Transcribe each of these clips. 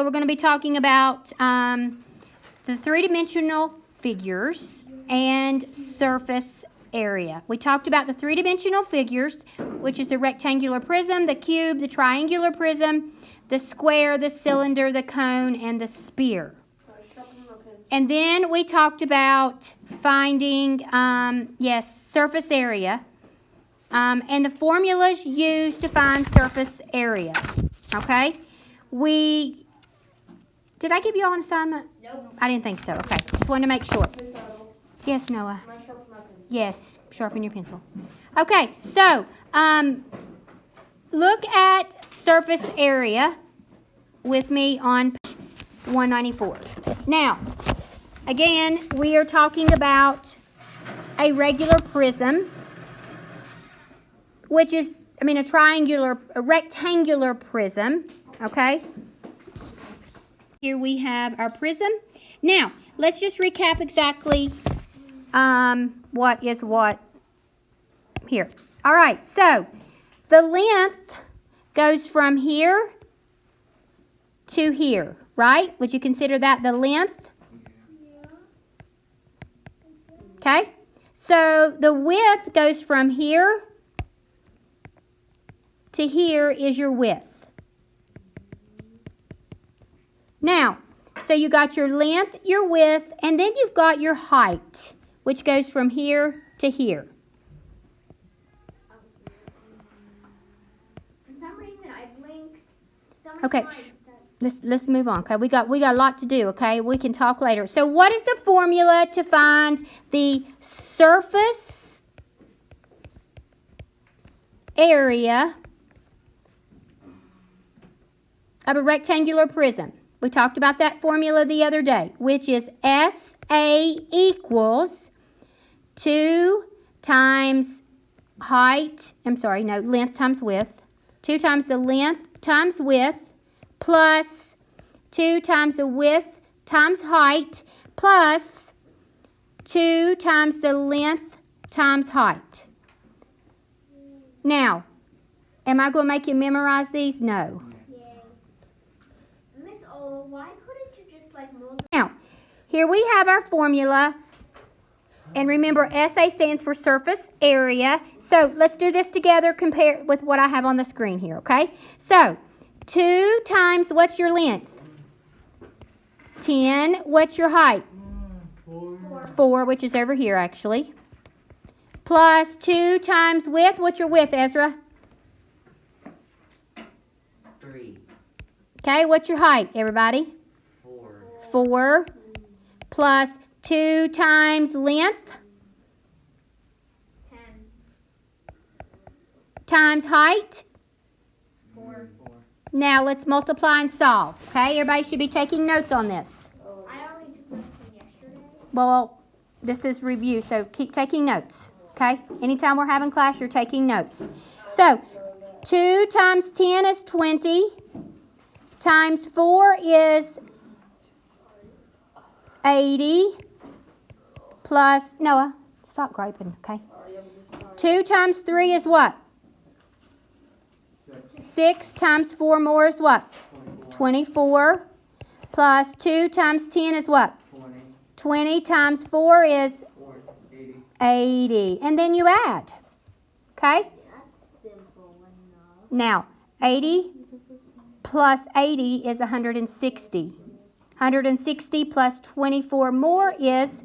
So we're going to be talking about the three-dimensional figures and surface area. We talked about the three-dimensional figures, which is the rectangular prism, the cube, the triangular prism, the square, the cylinder, the cone, and the sphere. And then we talked about finding, surface area, and the formulas used to find surface area. Okay? Did I give you all an assignment? Nope. I didn't think so. Okay. Just wanted to make sure. Yes, Noah. Can I sharpen my pencil? Yes, sharpen your pencil. Okay, so look at surface area with me on page 194. Now, again, we are talking about a regular prism, which is, a rectangular prism, okay? Here we have our prism. Now, let's just recap exactly what is what here. All right, so the length goes from here to here, right? Would you consider that the length? Okay, so the width goes from here to here is your width. Now, so you got your length, your width, and then you've got your height, which goes from here to here. For some reason, I blinked so many Okay, times that... let's move on. Okay, we got a lot to do. Okay, we can talk later. So, what is the formula to find the surface area of a rectangular prism? We talked about that formula the other day, which is SA equals 2 times length times width. 2 times the length times width plus 2 times the width times height plus 2 times the length times height. Now, am I going to make you memorize these? No. Miss Ola, why couldn't you just multiply? Now, here we have our formula. And remember, SA stands for surface area. So let's do this together, compare with what I have on the screen here, okay? So 2 times, what's your length? 10. What's your height? 4, which is over here actually. Plus 2 times width. What's your width, Ezra? 3. Okay, what's your height, everybody? 4. 4. Plus 2 times length 10. times height. 4. Now let's multiply and solve. Okay, everybody should be taking notes on this. I only took one from yesterday. Well, this is review, so keep taking notes. Okay, anytime we're having class, you're taking notes. So 2 times 10 is 20. Times 4 is 80. Plus, Noah, stop griping, okay? 2 times 3 is what? 6 times 4 more is what? 24. Plus 2 times 10 is what? 20 times 4 is 80. And then you add. Okay? That's simple enough. Now, 80 plus 80 is 160. 160 plus 24 more is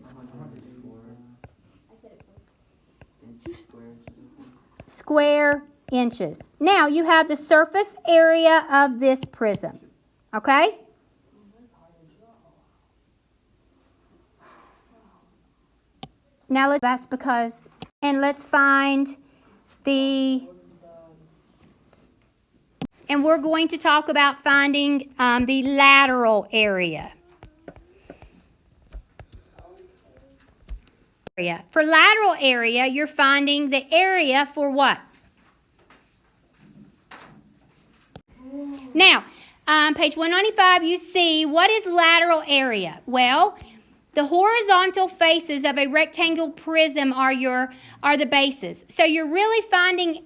square inches. Now you have the surface area of this prism. Okay? Now let's find and we're going to talk about finding the lateral area. For lateral area, you're finding the area for what? Now, page 195, you see what is lateral area? Well, the horizontal faces of a rectangle prism are the bases. So you're really finding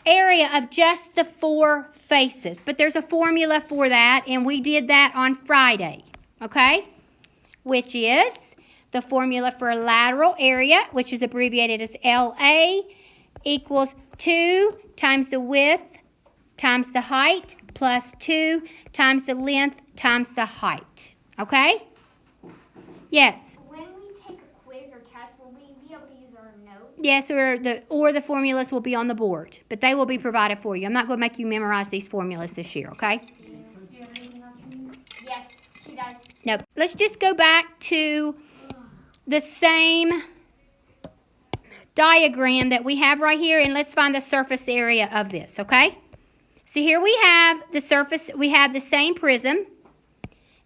area of just the 4 faces. But there's a formula for that, and we did that on Friday, okay? Which is the formula for lateral area, which is abbreviated as LA, equals 2 times the width times the height plus 2 times the length times the height, okay? Yes. When we take a quiz or test, will we be able to use our notes? Yes, or the formulas will be on the board, but they will be provided for you. I'm not going to make you memorize these formulas this year, okay? Yes, she does. Nope. Let's just go back to the same diagram that we have right here, and let's find the surface area of this, okay? So here we have the surface, we have the same prism,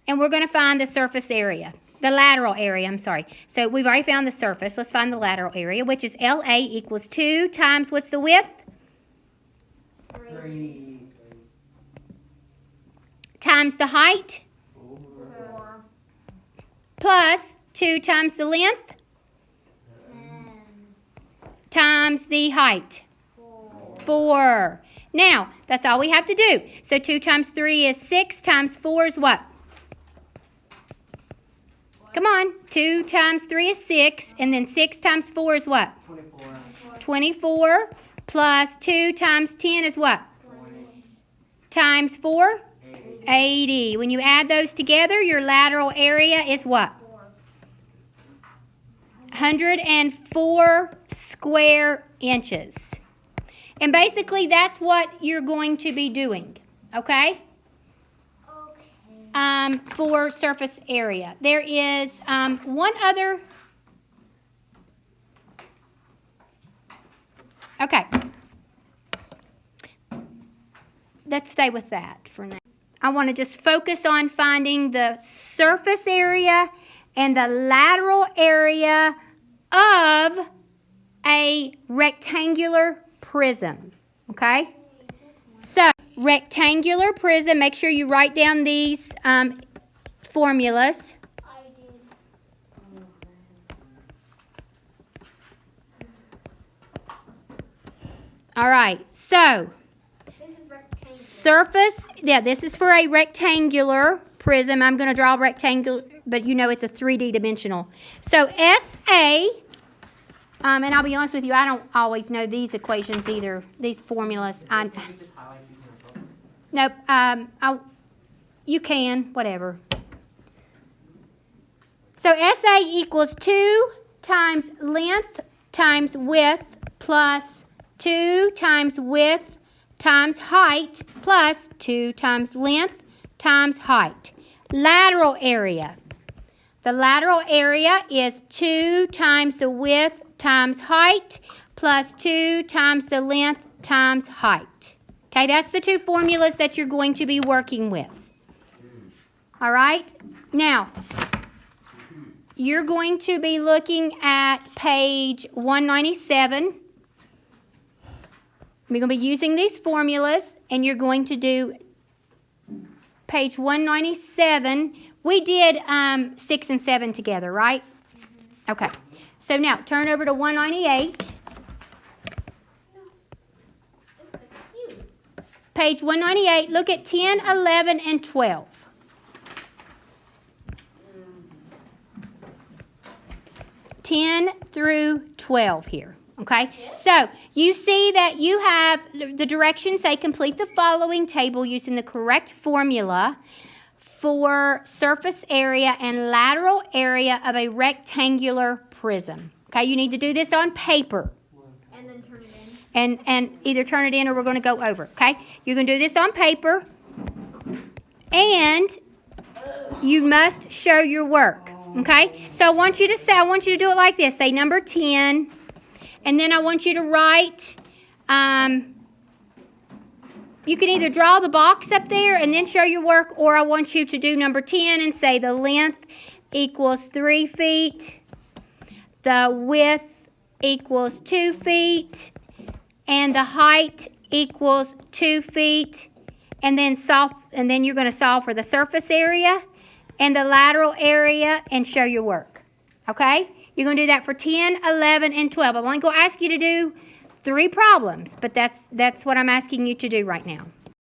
and we're going to find the surface area. The lateral area, I'm sorry. So we've already found the surface. Let's find the lateral area, which is LA equals 2 times, what's the width? 3. Times the height, 4. plus 2 times the length, 10. times the height, 4. 4. Now, that's all we have to do. So 2 times 3 is 6, times 4 is what? Come on. 2 times 3 is 6, and then 6 times 4 is what? 24. 24, plus 2 times 10 is what? 20. Times 4? 80. 80. When you add those together, your lateral area is what? 4. 104 square inches. And basically, that's what you're going to be doing, okay? Okay. For surface area. There is one other. Okay. Let's stay with that for now. I want to just focus on finding the surface area and the lateral area of a rectangular prism, okay? So, rectangular prism, make sure you write down these formulas. I did. All right, so This is rectangular. surface, yeah, this is for a rectangular prism. I'm going to draw a rectangle, but you know it's a 3D dimensional. So, SA, and I'll be honest with you, I don't always know these equations either, these formulas. Can you just highlight these in the book? Nope, you can, whatever. So SA equals 2 times length times width plus 2 times width times height plus 2 times length times height. Lateral area. The lateral area is 2 times the width times height plus 2 times the length times height. Okay, that's the two formulas that you're going to be working with. All right? Now, you're going to be looking at page 197. We're going to be using these formulas, and you're going to do page 197. We did 6 and 7 together, right? Okay. So now, turn over to 198. This is cute. Page 198, look at 10, 11, and 12. Ten through 12 here, okay? So, you see that you have the directions say complete the following table using the correct formula for surface area and lateral area of a rectangular prism. Okay, you need to do this on paper. And then turn it in. And either turn it in or we're going to go over, okay? You're going to do this on paper. And you must show your work, okay? So I want you to do it like this. Say number 10. And then I want you to write, you can either draw the box up there and then show your work, or I want you to do number 10 and say the length equals 3 feet. The width equals 2 feet, and the height equals 2 feet, and then you're going to solve for the surface area and the lateral area and show your work. Okay? You're going to do that for 10, 11, and 12. I'm only going to ask you to do 3 problems, but that's what I'm asking you to do right now.